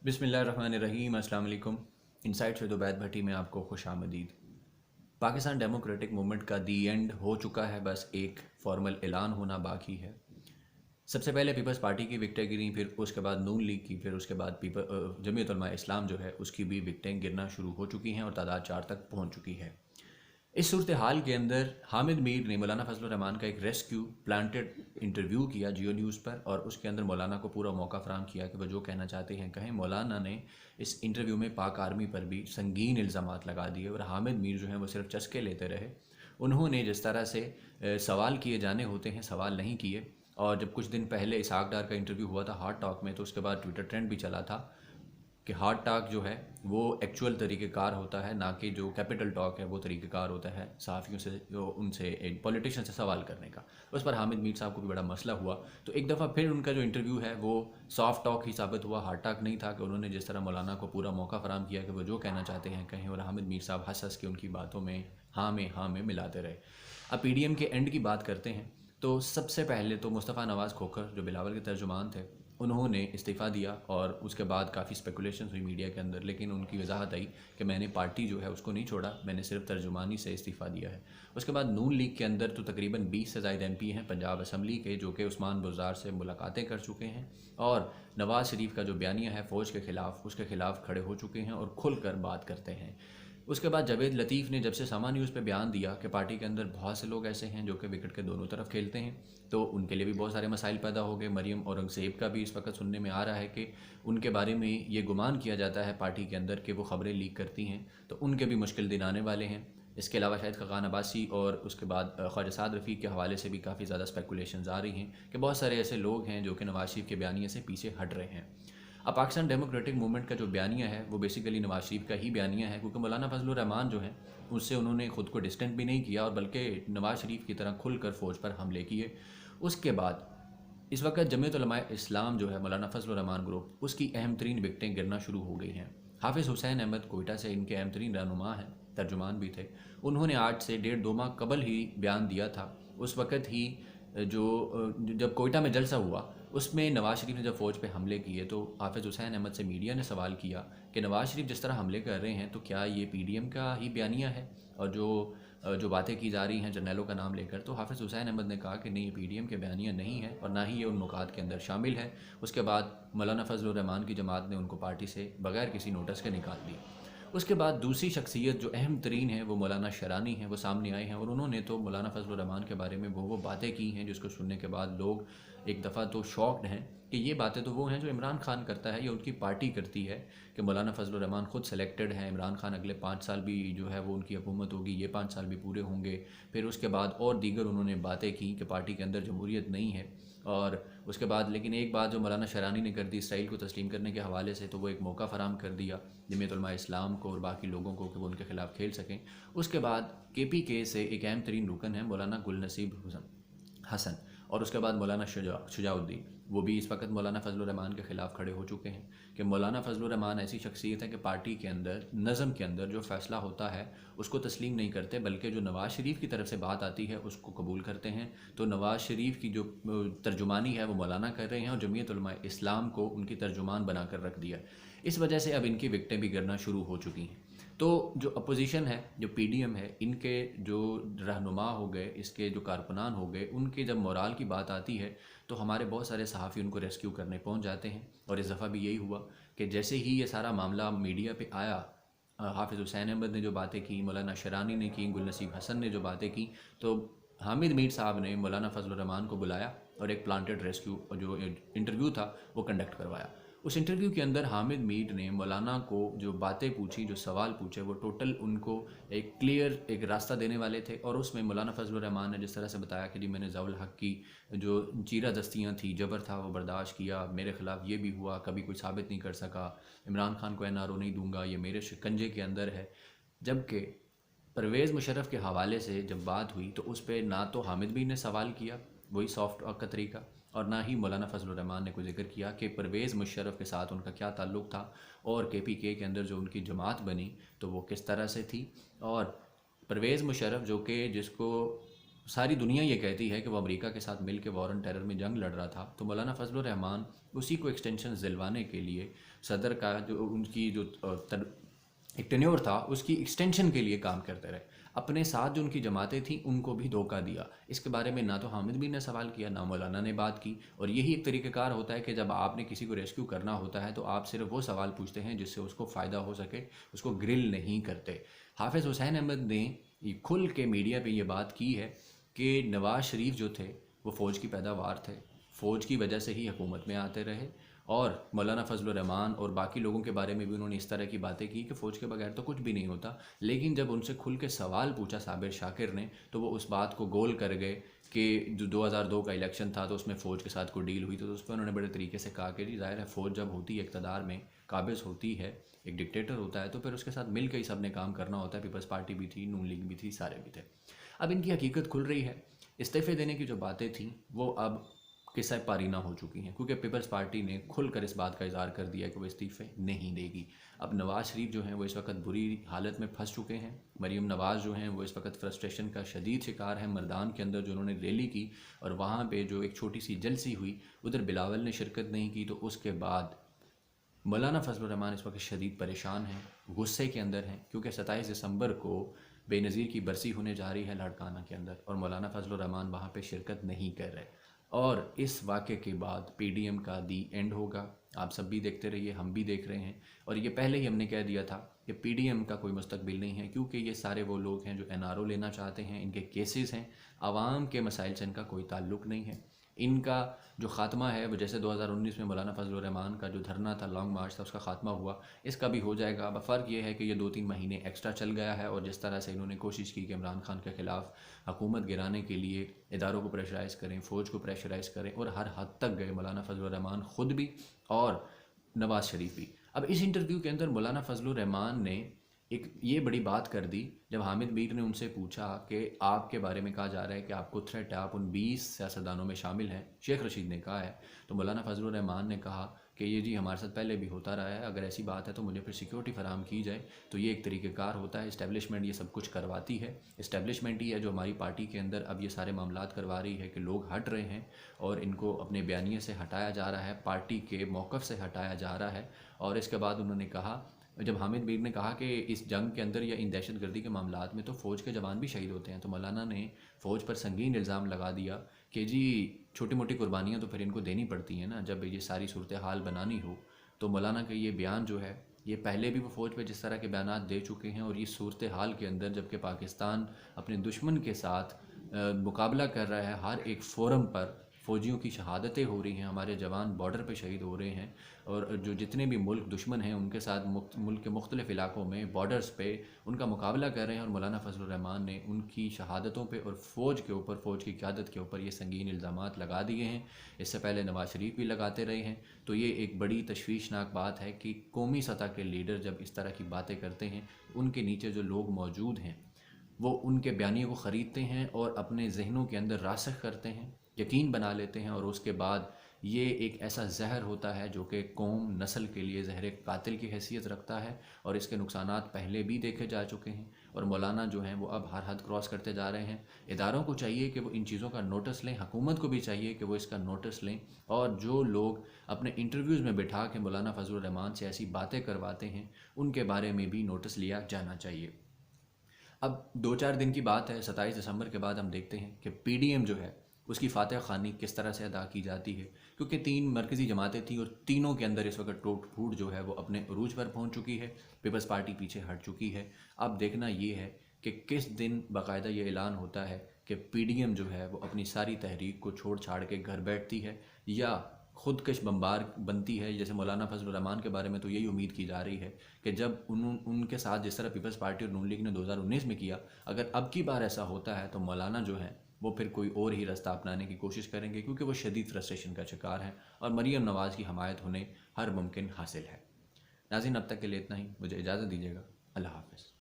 बिस्मिल्लाहिर्रहमानिर्रहीम, अस्सलाम वालेकुम। इनसाइट से दुबैद भट्टी में आपको खुश आमदीद। पाकिस्तान डेमोक्रेटिक मूवमेंट का दी एंड हो चुका है, बस एक फॉर्मल ऐलान होना बाकी है। सबसे पहले पीपल्स पार्टी की विकटें गिरी, फिर उसके बाद नून लीग की, फिर उसके बाद जमीयत उलमा इस्लाम जो है उसकी भी विकटें गिरना शुरू हो चुकी हैं और तादाद 4 तक पहुँच चुकी है। इस सूरत हाल के अंदर हामिद मीर ने मौलाना फजल रहमान का एक रेस्क्यू प्लांटेड इंटरव्यू किया जियो न्यूज़ पर, और उसके अंदर मौलाना को पूरा मौका फराहम किया कि वह जो कहना चाहते हैं कहें। मौलाना ने इस इंटरव्यू में पाक आर्मी पर भी संगीन इल्ज़ामात लगा दिए और हामिद मीर जो हैं वो सिर्फ चस्के लेते रहे। उन्होंने जिस तरह से सवाल किए जाने होते हैं सवाल नहीं किए। और जब कुछ दिन पहले इसहाक डार का इंटरव्यू हुआ था हार्ट टॉक में, तो उसके बाद ट्विटर ट्रेंड भी चला था कि हार्ट टॉक जो है वो एक्चुअल तरीक़ेकार होता है, ना कि जो कैपिटल टॉक है वो तरीक़ेकार होता है सहाफ़ियों से, जो उनसे पॉलिटिशियन से सवाल करने का। उस पर हामिद मीर साहब को भी बड़ा मसला हुआ। तो एक दफ़ा फिर उनका जो इंटरव्यू है वो सॉफ्ट टॉक ही साबित हुआ, हार्ट टॉक नहीं था। कि उन्होंने जिस तरह मौलाना को पूरा मौका फराहम किया कि वो जो कहना चाहते हैं कहें, और हामिद मीर साहब हंस हंस के उनकी बातों में हाँ में मिलाते रहे। अब पीडीएम के एंड की बात करते हैं तो सबसे पहले तो मुस्तफ़ा नवाज़ खोखर जो बिलावल के तर्जुमान थे, उन्होंने इस्तीफ़ा दिया और उसके बाद काफ़ी स्पेकुलेशन हुई मीडिया के अंदर, लेकिन उनकी वजाहत आई कि मैंने पार्टी जो है उसको नहीं छोड़ा, मैंने सिर्फ तर्जुमानी से इस्तीफ़ा दिया है। उसके बाद नून लीग के अंदर तो तकरीबन 20 से ज़ायद एमपी हैं पंजाब असम्बली के, जो कि उस्मान बुज़दार से मुलाकातें कर चुके हैं और नवाज़ शरीफ का जो बयानिया है फ़ौज के ख़िलाफ़, उसके ख़िलाफ़ खड़े हो चुके हैं और खुल कर बात करते हैं। उसके बाद जावेद लतीफ़ ने जब से समा न्यूज़ पे बयान दिया कि पार्टी के अंदर बहुत से लोग ऐसे हैं जो कि विकेट के दोनों तरफ खेलते हैं, तो उनके लिए भी बहुत सारे मसाइल पैदा हो गए। मरीम औरंगज़ेब का भी इस वक्त सुनने में आ रहा है कि उनके बारे में ये गुमान किया जाता है पार्टी के अंदर कि वो ख़बरें लीक करती हैं, तो उनके भी मुश्किल दिन आने वाले हैं। इसके अलावा शायद खकान अब्बासी और उसके बाद ख्वाजा साद रफ़ीक के हवाले से भी काफ़ी ज़्यादा स्पेकुलेशंस आ रही हैं कि बहुत सारे ऐसे लोग हैं जो कि नवाज शरीफ के बयानिए से पीछे हट रहे हैं। अब पाकिस्तान डेमोक्रेटिक मूवमेंट का जो बयानिया है वो बेसिकली नवाज शरीफ का ही बयानिया है, क्योंकि मौलाना फजल रहमान जो हैं उससे उन्होंने ख़ुद को डिस्टेंट भी नहीं किया और बल्कि नवाज शरीफ की तरह खुलकर फ़ौज पर हमले किए। उसके बाद इस वक्त जमीयत उलमा इस्लाम जो है मौलाना फजल रहमान ग्रुप, उसकी अहम तरीन विकटें गिरना शुरू हो गई हैं। हाफिज़ हुसैन अहमद कोयटा से इनके अहम तरीन रहनुमा हैं, तर्जुमान भी थे। उन्होंने आज से 1.5-2 माह कबल ही बयान दिया था। उस वक़्त ही जब कोयटा में जलसा हुआ उसमें नवाज़ शरीफ ने जब फ़ौज पे हमले किए, तो हाफिज़ हुसैन अहमद से मीडिया ने सवाल किया कि नवाज़ शरीफ जिस तरह हमले कर रहे हैं तो क्या ये पीडीएम का ही बयानिया है, और जो बातें की जा रही हैं जर्नलों का नाम लेकर, तो हाफिज़ हुसैन अहमद ने कहा कि नहीं, ये पीडीएम के बयानिया नहीं है और ना ही ये उन नुकात के अंदर शामिल है। उसके बाद मौलाना फजल रहमान की जमात ने उनको पार्टी से बगैर किसी नोटिस के निकाल दिया। उसके बाद दूसरी शख्सियत जो अहम तरीन है वो मौलाना शरानी हैं, वो सामने आए हैं और उन्होंने तो मौलाना फजल रहमान के बारे में वो बातें की हैं जिसको सुनने के बाद लोग एक दफ़ा तो शॉक्ड हैं कि ये बातें तो वो हैं जो इमरान खान करता है या उनकी पार्टी करती है। कि मौलाना फजल रहमान ख़ुद सेलेक्टेड हैं, इमरान खान अगले 5 साल भी जो है वो उनकी हुकूमत होगी, ये 5 साल भी पूरे होंगे। फिर उसके बाद और दीगर उन्होंने बातें की कि पार्टी के अंदर जमहूरियत नहीं है। और उसके बाद लेकिन एक बात जो मौलाना शरानी ने कर दी इसराइल को तस्लीम करने के हवाले से, तो वो एक मौका फ़राहम कर दिया जमीयत उलमा इस्लाम को और बाकी लोगों को कि वो उनके ख़िलाफ़ खेल सकें। उसके बाद KPK से एक अहम तरीन रुकन है मौलाना गुल नसीब हसन, और उसके बाद मौलाना शुजाउद्दीन, वो भी इस वक्त मौलाना फजल रहमान के ख़िलाफ़ खड़े हो चुके हैं। कि मौलाना फजल रहमान ऐसी शख्सियत है कि पार्टी के अंदर नज़म के अंदर जो फ़ैसला होता है उसको तस्लीम नहीं करते, बल्कि जो नवाज़ शरीफ की तरफ से बात आती है उसको कबूल करते हैं। तो नवाज़ शरीफ की जो तर्जुमानी है वो मौलाना कर रहे हैं और जमीयत उलमा इस्लाम को उनकी तर्जुमान बना कर रख दिया। इस वजह से अब इनकी विकटें भी गिरना शुरू हो चुकी हैं। तो जो अपोजिशन है, जो पीडीएम है, इनके जो रहनुमा हो गए, इसके जो कारकुनान हो गए, उनके जब मोराल की बात आती है तो हमारे बहुत सारे सहाफ़ी उनको रेस्क्यू करने पहुंच जाते हैं। और इस दफ़ा भी यही हुआ कि जैसे ही ये सारा मामला मीडिया पे आया, हाफिज़ हुसैन अहमद ने जो बातें की, मौलाना शरानी ने की, गुल नसीब हसन ने जो बातें की, तो हामिद मीर साहब ने मौलाना फजल रहमान को बुलाया और एक प्लांटेड रेस्क्यू जो इंटरव्यू था वो कंडक्ट करवाया। उस इंटरव्यू के अंदर हामिद मीर ने मौलाना को जो बातें पूछी, जो सवाल पूछे, वो टोटल उनको एक क्लियर एक रास्ता देने वाले थे। और उसमें मौलाना फजल रहमान ने जिस तरह से बताया कि जी मैंने ज़वाल हक़ की जो चीरा दस्तियाँ थी, जबर था, वो बर्दाश्त किया, मेरे ख़िलाफ़ ये भी हुआ, कभी कोई साबित नहीं कर सका, इमरान खान को NRO नहीं दूंगा, ये मेरे शिकंजे के अंदर है। जबकि परवेज़ मुशर्रफ के हवाले से जब बात हुई तो उस पर ना तो हामिद मीर ने सवाल किया, वही सॉफ्ट टॉक का तरीका, और ना ही मौलाना फजल रहमान ने कोई जिक्र किया कि परवेज़ मुशर्रफ के साथ उनका क्या ताल्लुक़ था और KPK के अंदर जो उनकी जमात बनी तो वो किस तरह से थी। और परवेज़ मुशर्रफ जो कि जिसको सारी दुनिया ये कहती है कि वो अमेरिका के साथ मिल के वॉर ऑन टेरर में जंग लड़ रहा था, तो मौलाना फजल रहमान उसी को एक्सटेंशन दिलवाने के लिए सदर का जो उनकी जो एक टेन्योर था उसकी एक्सटेंशन के लिए काम करते रहे। अपने साथ जो उनकी जमातें थीं उनको भी धोखा दिया। इसके बारे में ना तो हामिद मीर ने सवाल किया, ना मौलाना ने बात की। और यही एक तरीक़ेकार होता है कि जब आपने किसी को रेस्क्यू करना होता है तो आप सिर्फ वो सवाल पूछते हैं जिससे उसको फ़ायदा हो सके, उसको ग्रिल नहीं करते। हाफिज़ हुसैन अहमद ने खुल के मीडिया पे ये बात की है कि नवाज़ शरीफ जो थे वो फ़ौज की पैदावार थे, फ़ौज की वजह से ही हुकूमत में आते रहे। और मौलाना फजलुर रहमान और बाकी लोगों के बारे में भी उन्होंने इस तरह की बातें की कि फ़ौज के बगैर तो कुछ भी नहीं होता। लेकिन जब उनसे खुल के सवाल पूछा साबिर शाकिर ने तो वो उस बात को गोल कर गए कि जो 2002 का इलेक्शन था तो उसमें फ़ौज के साथ कोई डील हुई, तो उस पर उन्होंने बड़े तरीके से कहा कि जी ज़ाहिर है फ़ौज जब होती है इक़्तिदार में, काबिज़ होती है, एक डिक्टेटर होता है, तो फिर उसके साथ मिल के ही सब ने काम करना होता है। पीपल्स पार्टी भी थी, नून लीग भी थी, सारे भी थे। अब इनकी हकीकत खुल रही है। इस्तीफ़े देने की जो बातें थीं वो अब किस्सा पारीना हो चुकी हैं, क्योंकि पीपल्स पार्टी ने खुलकर इस बात का इज़हार कर दिया कि वो इस्तीफ़े नहीं देगी। अब नवाज़ शरीफ जो हैं वो इस वक्त बुरी हालत में फंस चुके हैं। मरीम नवाज़ जो हैं वो इस वक्त फ्रस्ट्रेशन का शदीद शिकार है। मर्दान के अंदर जो उन्होंने रैली की और वहाँ पे जो एक छोटी सी जलसी हुई, उधर बिलावल ने शिरकत नहीं की, तो उसके बाद मौलाना फजलुर रहमान इस वक्त शदीद परेशान हैं, गुस्से के अंदर हैं, क्योंकि 27 दिसंबर को बेनज़ीर की बरसी होने जा रही है लाड़काना के अंदर और मौलाना फजलुर रहमान वहाँ पे शिरकत नहीं कर रहे। और इस वाक़े के बाद पीडीएम का दी एंड होगा। आप सब भी देखते रहिए, हम भी देख रहे हैं। और ये पहले ही हमने कह दिया था कि पीडीएम का कोई मुस्तकबिल नहीं है, क्योंकि ये सारे वो लोग हैं जो एनआरओ लेना चाहते हैं, इनके केसेस हैं, आवाम के मसाइल से इनका कोई ताल्लुक़ नहीं है। इनका जो ख़ात्मा है वो जैसे 2019 में मौलाना फजलुर रहमान का जो धरना था, लॉन्ग मार्च था, उसका ख़ात्मा हुआ, इसका भी हो जाएगा। अब फ़र्क ये है कि ये 2-3 महीने एक्स्ट्रा चल गया है और जिस तरह से इन्होंने कोशिश की कि इमरान खान के ख़िलाफ़ हुकूमत गिराने के लिए इदारों को प्रेशराइज़ करें, फ़ौज को प्रेशराइज़ करें, और हर हद तक गए मौलाना फजलुर रहमान ख़ुद भी और नवाज़ शरीफ भी। अब इस इंटरव्यू के अंदर मौलाना फजलुर रहमान ने एक ये बड़ी बात कर दी जब हामिद मीर ने उनसे पूछा कि आपके बारे में कहा जा रहा है कि आपको थ्रेट है, आप उन 20 सियासतदानों में शामिल हैं, शेख रशीद ने कहा है। तो मौलाना फजलुर रहमान ने कहा कि ये जी हमारे साथ पहले भी होता रहा है, अगर ऐसी बात है तो मुझे फिर सिक्योरिटी फराहम की जाए। तो ये एक तरीक़ेकार होता है, इस्टेब्लिशमेंट ये सब कुछ करवाती है। इस्टेब्लिशमेंट ही है जो हमारी पार्टी के अंदर अब ये सारे मामलात करवा रही है कि लोग हट रहे हैं और इनको अपने बयानिए से हटाया जा रहा है, पार्टी के मौक़िफ़ से हटाया जा रहा है। और इसके बाद उन्होंने कहा, जब हामिद मीर ने कहा कि इस जंग के अंदर या इन दहशतगर्दी के मामलात में तो फ़ौज के जवान भी शहीद होते हैं, तो मौलाना ने फ़ौज पर संगीन इल्ज़ाम लगा दिया कि जी छोटी मोटी कुर्बानियाँ तो फिर इनको देनी पड़ती हैं ना, जब ये सारी सूरत हाल बनानी हो। तो मौलाना का ये बयान जो है, ये पहले भी वो फ़ौज पे जिस तरह के बयानात दे चुके हैं, और ये सूरत हाल के अंदर जबकि पाकिस्तान अपने दुश्मन के साथ मुकाबला कर रहा है, हर एक फ़ोरम पर फ़ौजियों की शहादतें हो रही हैं, हमारे जवान बॉर्डर पे शहीद हो रहे हैं, और जो जितने भी मुल्क दुश्मन हैं उनके साथ मुल्क के मुख्तलिफ़ इलाकों में बॉर्डर्स पे उनका मुकाबला कर रहे हैं। और मौलाना फजलुर रहमान ने उनकी शहादतों पे और फ़ौज के ऊपर, फ़ौज की क़यादत के ऊपर ये संगीन इल्ज़ामात लगा दिए हैं। इससे पहले नवाज़ शरीफ भी लगाते रहे हैं। तो ये एक बड़ी तशवीशनाक बात है कि कौमी सतह के लीडर जब इस तरह की बातें करते हैं, उनके नीचे जो लोग मौजूद हैं वो उनके बयानिए को ख़रीदते हैं और अपने जहनों के अंदर रासख करते हैं, यकीन बना लेते हैं, और उसके बाद ये एक ऐसा जहर होता है जो कि कौम नस्ल के लिए जहर कातिल की हैसियत रखता है। और इसके नुकसानात पहले भी देखे जा चुके हैं, और मौलाना जो हैं वो अब हर हद क्रॉस करते जा रहे हैं। इदारों को चाहिए कि वो इन चीज़ों का नोटिस लें, हुकूमत को भी चाहिए कि वो इसका नोटिस लें, और जो लोग अपने इंटरव्यूज़ में बिठा के मौलाना फजलुर रहमान से ऐसी बातें करवाते हैं उनके बारे में भी नोटिस लिया जाना चाहिए। अब 2-4 दिन की बात है, 27 दिसंबर के बाद हम देखते हैं कि पीडीएम जो है उसकी फातह खानी किस तरह से अदा की जाती है, क्योंकि 3 मरकज़ी जमातें थीं और तीनों के अंदर इस वक्त टूट फूट जो है वो अपने अरूज पर पहुंच चुकी है। पीपल्स पार्टी पीछे हट चुकी है। अब देखना ये है कि किस दिन बाकायदा ये ऐलान होता है कि पीडीएम जो है वो अपनी सारी तहरीक को छोड़ छाड़ के घर बैठती है या खुदकश बम्बार बनती है। जैसे मौलाना फजलुर रहमान के बारे में तो यही उम्मीद की जा रही है कि जब उनके साथ जिस तरह पीपल्स पार्टी और नून लीग ने 2019 में किया, अगर अब की बार ऐसा होता है तो मौलाना जो है वो फिर कोई और ही रास्ता अपनाने की कोशिश करेंगे, क्योंकि वो शदीद फ्रस्ट्रेशन का शिकार हैं और मरीम नवाज़ की हमायत उन्हें हर मुमकिन हासिल है। नाज़रीन, अब तक के लिए इतना ही, मुझे इजाज़त दीजिएगा। अल्लाह हाफ़िज़।